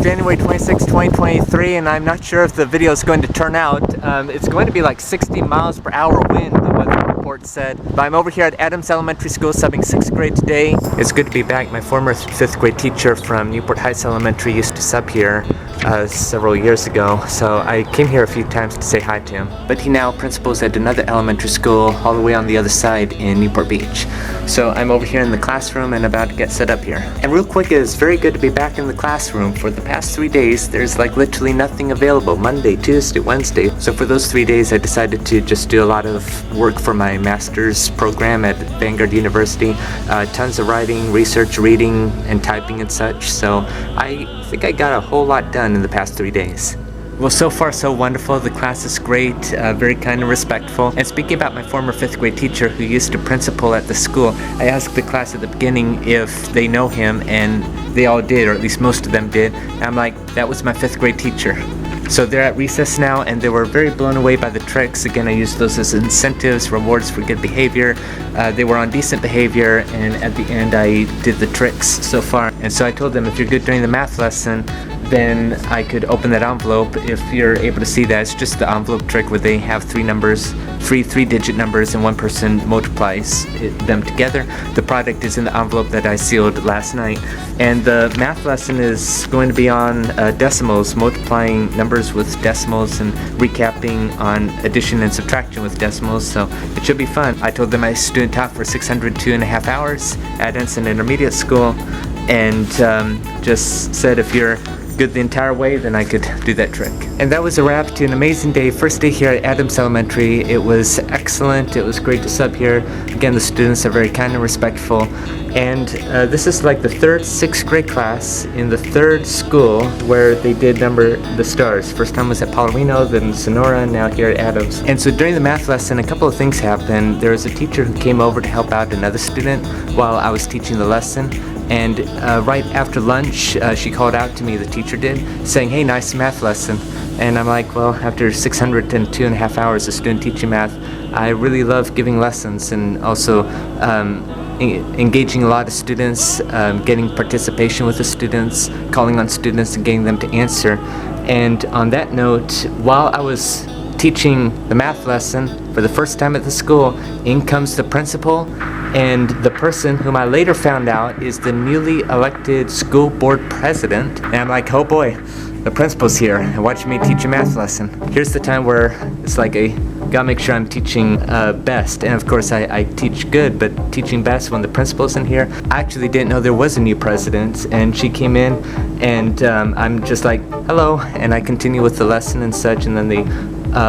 January 26, 2023, and I'm not sure if the video is going to turn out. It's going to be like 60 miles per hour wind, the weather report said. But I'm over here at Adams Elementary School subbing 6th grade today. It's good to be back. My former 5th grade teacher from Newport Heights Elementary used to sub here several years ago, so I came here a few times to say hi to him. But he now principals at another elementary school all the way on the other side in Newport Beach. So I'm over here in the classroom and about to get set up here. And real quick, it's very good to be back in the classroom. For the past 3 days, there's like literally nothing available. Monday, Tuesday, Wednesday. So for those 3 days, I decided to just do a lot of work for my master's program at Vanguard University. Tons of writing, research, reading, and typing and such. So I think I got a whole lot done in the past 3 days. Well, so far so wonderful. The class is great, very kind and respectful. And speaking about my former 5th grade teacher who used to principal at the school, I asked the class at the beginning if they know him, and they all did, or at least most of them did. And I'm like, that was my 5th grade teacher. So they're at recess now, and they were very blown away by the tricks. Again, I used those as incentives, rewards for good behavior. They were on decent behavior, and at the end I did the tricks so far. And so I told them, if you're good during the math lesson, then I could open that envelope. If you're able to see that, it's just the envelope trick where they have three three-digit numbers, and one person multiplies them together. The product is in the envelope that I sealed last night. And the math lesson is going to be on decimals, multiplying numbers with decimals and recapping on addition and subtraction with decimals, so it should be fun. I told them I student taught for 602.5 hours at Ensign Intermediate School, and just said if you're good the entire way, then I could do that trick. And that was a wrap to an amazing day. First day here at Adams Elementary. It was excellent. It was great to sub here. Again, the students are very kind and respectful. And this is like the third 6th grade class in the third school where they did number the stars. First time was at Paularino, then Sonora, and now here at Adams. And so during the math lesson, a couple of things happened. There was a teacher who came over to help out another student while I was teaching the lesson. And right after lunch, she called out to me, the teacher did, saying, "Hey, nice math lesson." And I'm like, well, after 602.5 hours of student teaching math, I really love giving lessons and also engaging a lot of students, getting participation with the students, calling on students and getting them to answer. And on that note, while I was teaching the math lesson for the first time at the school, in comes the principal, and the person whom I later found out is the newly elected school board president. And I'm like, oh boy, the principal's here and watching me teach a math lesson. Here's the time where it's like I gotta make sure I'm teaching best. And of course I teach good, but teaching best when the principal's in here. I actually didn't know there was a new president, and she came in, and I'm just like, hello, and I continue with the lesson and such, and then they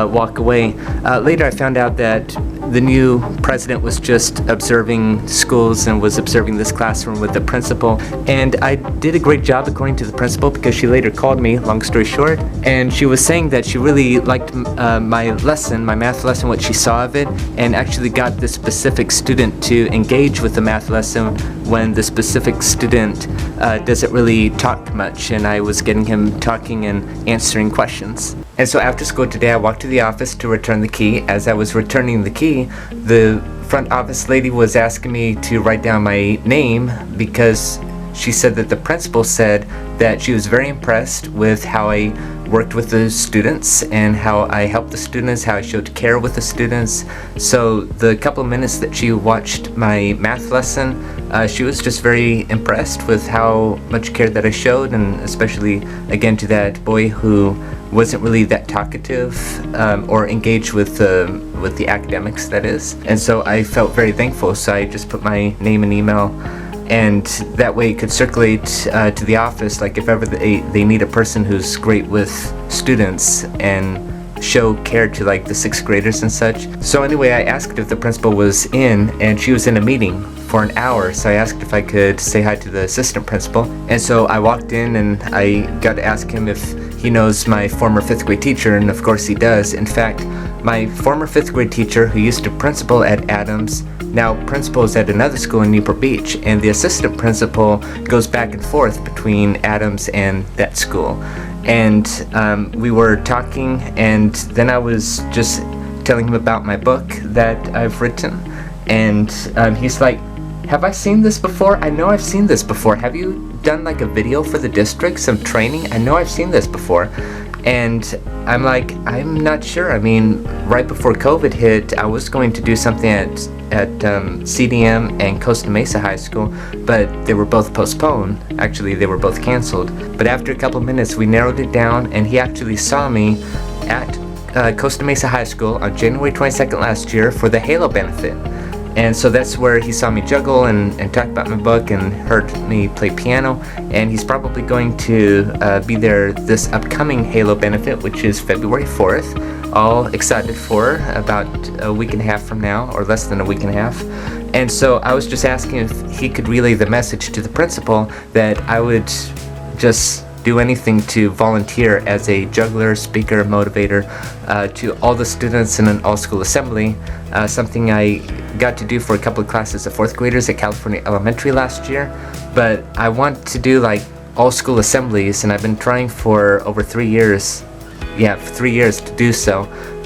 walk away. Later I found out that the new president was just observing schools and was observing this classroom with the principal, and I did a great job according to the principal, because she later called me, long story short, and she was saying that she really liked my lesson, my math lesson, what she saw of it, and actually got the specific student to engage with the math lesson when the specific student doesn't really talk much, and I was getting him talking and answering questions. And so after school today, I walked to the office to return the key. As I was returning the key, the front office lady was asking me to write down my name, because she said that the principal said that she was very impressed with how I worked with the students and how I helped the students, how I showed care with the students. So the couple of minutes that she watched my math lesson, she was just very impressed with how much care that I showed, and especially again to that boy who wasn't really that talkative or engaged with the academics, that is. And so I felt very thankful, so I just put my name and email, and that way it could circulate to the office, like if ever they need a person who's great with students and show care to like the 6th graders and such. So anyway, I asked if the principal was in, and she was in a meeting for an hour, so I asked if I could say hi to the assistant principal. And so I walked in, and I got to ask him if he knows my former 5th grade teacher, and of course he does. In fact, my former 5th grade teacher, who used to principal at Adams, now principals at another school in Newport Beach, and the assistant principal goes back and forth between Adams and that school. And we were talking, and then I was just telling him about my book that I've written, and he's like, "Have I seen this before? I know I've seen this before. Have you done like a video for the district, some training. I know I've seen this before, and I'm like, I'm not sure. I mean, right before COVID hit, I was going to do something at CDM and Costa Mesa High School, but they were both postponed. Actually, they were both canceled. But after a couple minutes, we narrowed it down, and he actually saw me at Costa Mesa High School on January 22nd last year for the Halo benefit. And so that's where he saw me juggle and talk about my book and heard me play piano. And he's probably going to be there this upcoming Halo benefit, which is February 4th. All excited for about a week and a half from now, or less than a week and a half. And so I was just asking if he could relay the message to the principal that I would just do anything to volunteer as a juggler, speaker, motivator to all the students in an all-school assembly, something I got to do for a couple of classes of fourth graders at California Elementary last year. But I want to do like all-school assemblies, and I've been trying for over 3 years. Yeah, 3 years to do so.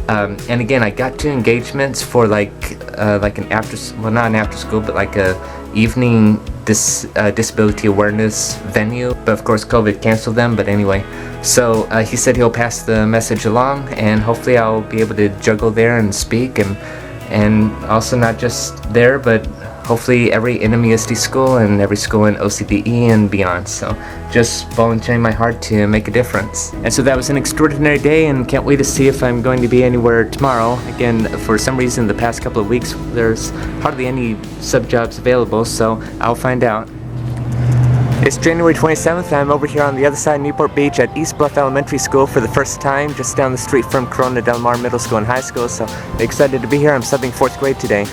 And again, I got 2 engagements for like an not an after school, but like a evening disability awareness venue. But of course, COVID canceled them. But anyway, so he said he'll pass the message along, and hopefully I'll be able to juggle there and speak, and also not just there, but hopefully every NMUSD school and every school in OCDE and beyond. So just volunteering my heart to make a difference. And so that was an extraordinary day, and can't wait to see if I'm going to be anywhere tomorrow. Again, for some reason the past couple of weeks there's hardly any sub jobs available, so I'll find out. It's January 27th. I'm over here on the other side of Newport Beach at Eastbluff Elementary School for the first time, just down the street from Corona Del Mar Middle School and High School. So excited to be here. I'm subbing 4th grade today.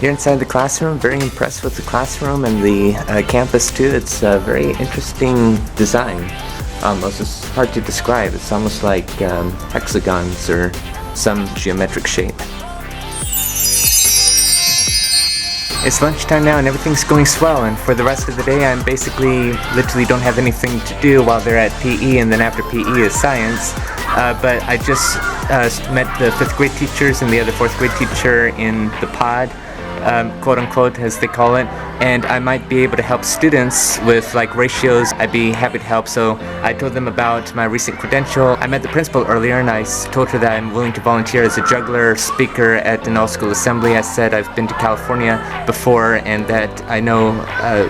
Here inside the classroom, very impressed with the classroom and the campus too. It's a very interesting design. Almost, it's hard to describe. It's almost like hexagons or some geometric shape. It's lunchtime now and everything's going swell, and for the rest of the day I'm basically literally don't have anything to do while they're at PE, and then after PE is science. But I just met the 5th grade teachers and the other 4th grade teacher in the pod, quote unquote as they call it, and I might be able to help students with like ratios. I'd be happy to help. So I told them about my recent credential. I met the principal earlier and I told her that I'm willing to volunteer as a juggler, speaker at an all-school assembly. I said I've been to California before and that I know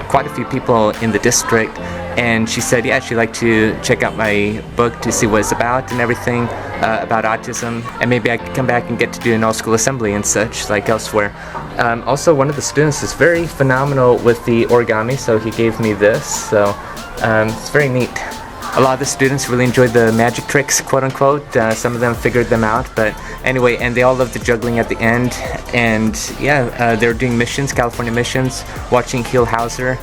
quite a few people in the district, and she said yeah, she'd like to check out my book to see what it's about and everything about autism, and maybe I could come back and get to do an all-school assembly and such like elsewhere. Also, one of the students is very phenomenal with the origami, so he gave me this, so it's very neat. A lot of the students really enjoyed the magic tricks, quote unquote. Some of them figured them out, but anyway, and they all loved the juggling at the end. And yeah, they're doing missions, California missions, watching Heel Hauser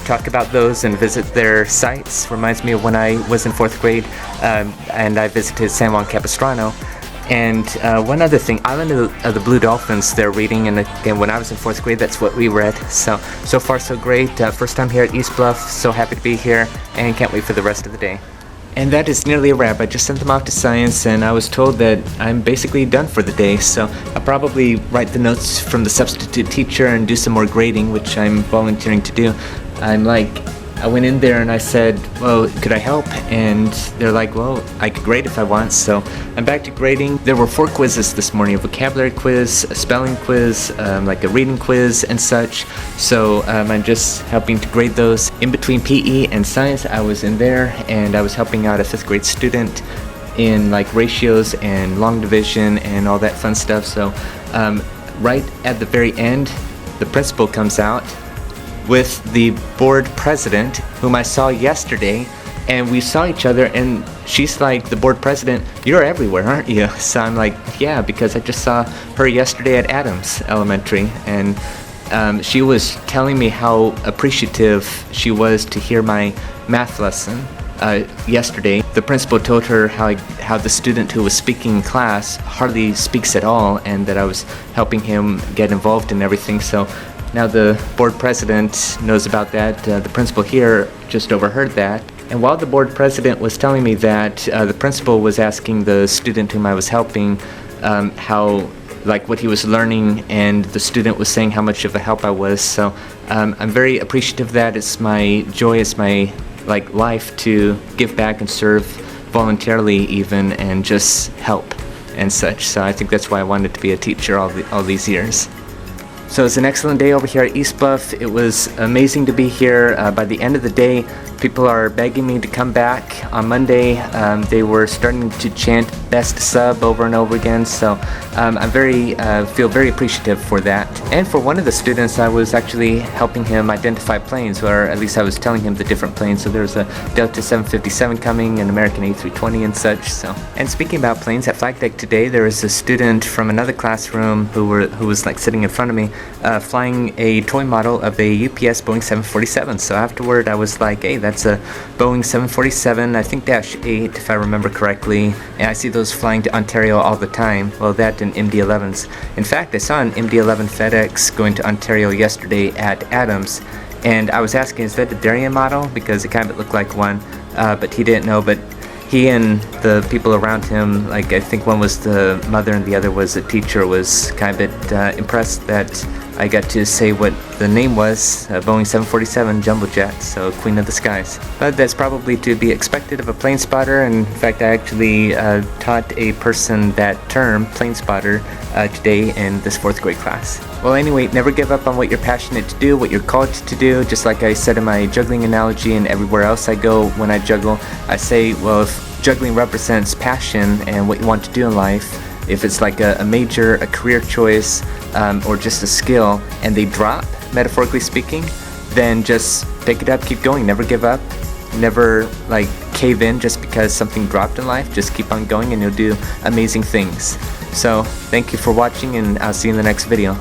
talk about those and visit their sites. Reminds me of when I was in 4th grade and I visited San Juan Capistrano. And one other thing, Island of the Blue Dolphins they're reading, and again when I was in 4th grade that's what we read. So far so great. First time here at Eastbluff, so happy to be here and can't wait for the rest of the day. And that is nearly a wrap. I just sent them off to science and I was told that I'm basically done for the day, so I'll probably write the notes from the substitute teacher and do some more grading, which I'm volunteering to do. I went in there and I said, well, could I help? And they're like, well, I could grade if I want. So I'm back to grading. There were 4 quizzes this morning, a vocabulary quiz, a spelling quiz, like a reading quiz and such. So I'm just helping to grade those. In between PE and science, I was in there and I was helping out a 5th grade student in like ratios and long division and all that fun stuff. So right at the very end, the principal comes out with the board president, whom I saw yesterday, and we saw each other and she's like, the board president, you're everywhere, aren't you? So I'm like, yeah, because I just saw her yesterday at Adams Elementary, and she was telling me how appreciative she was to hear my math lesson yesterday. The principal told her how the student who was speaking in class hardly speaks at all, and that I was helping him get involved in everything. So now the board president knows about that. The principal here just overheard that. And while the board president was telling me that, the principal was asking the student whom I was helping how like what he was learning, and the student was saying how much of a help I was. So I'm very appreciative of that. It's my joy, it's my life to give back and serve voluntarily even, and just help and such. So I think that's why I wanted to be a teacher all these years. So it's an excellent day over here at Eastbluff. It was amazing to be here. By the end of the day, people are begging me to come back. On Monday, they were starting to chant best sub over and over again, so I feel very appreciative for that. And for one of the students, I was actually helping him identify planes, or at least I was telling him the different planes. So there's a Delta 757 coming, an American A320 and such. So, and speaking about planes, at flight deck today, there was a student from another classroom who was like sitting in front of me, flying a toy model of a UPS Boeing 747. So afterward, I was like, hey, that's a Boeing 747, I think -8 if I remember correctly, and I see those flying to Ontario all the time. Well, that and MD-11s. In fact, I saw an MD-11 FedEx going to Ontario yesterday at Adams, and I was asking, is that a Darien model? Because it kind of looked like one, but he didn't know. But he and the people around him, like I think one was the mother and the other was a teacher, was kind of impressed that I got to say what the name was, Boeing 747 Jumbo Jet, so Queen of the Skies. But that's probably to be expected of a plane spotter, and in fact I actually taught a person that term, plane spotter, today in this 4th grade class. Well, anyway, never give up on what you're passionate to do, what you're called to do. Just like I said in my juggling analogy and everywhere else I go when I juggle, I say, well, if juggling represents passion and what you want to do in life, if it's like a major, a career choice, or just a skill, and they drop, metaphorically speaking, then just pick it up, keep going, never give up, never cave in just because something dropped in life. Just keep on going and you'll do amazing things. So thank you for watching, and I'll see you in the next video.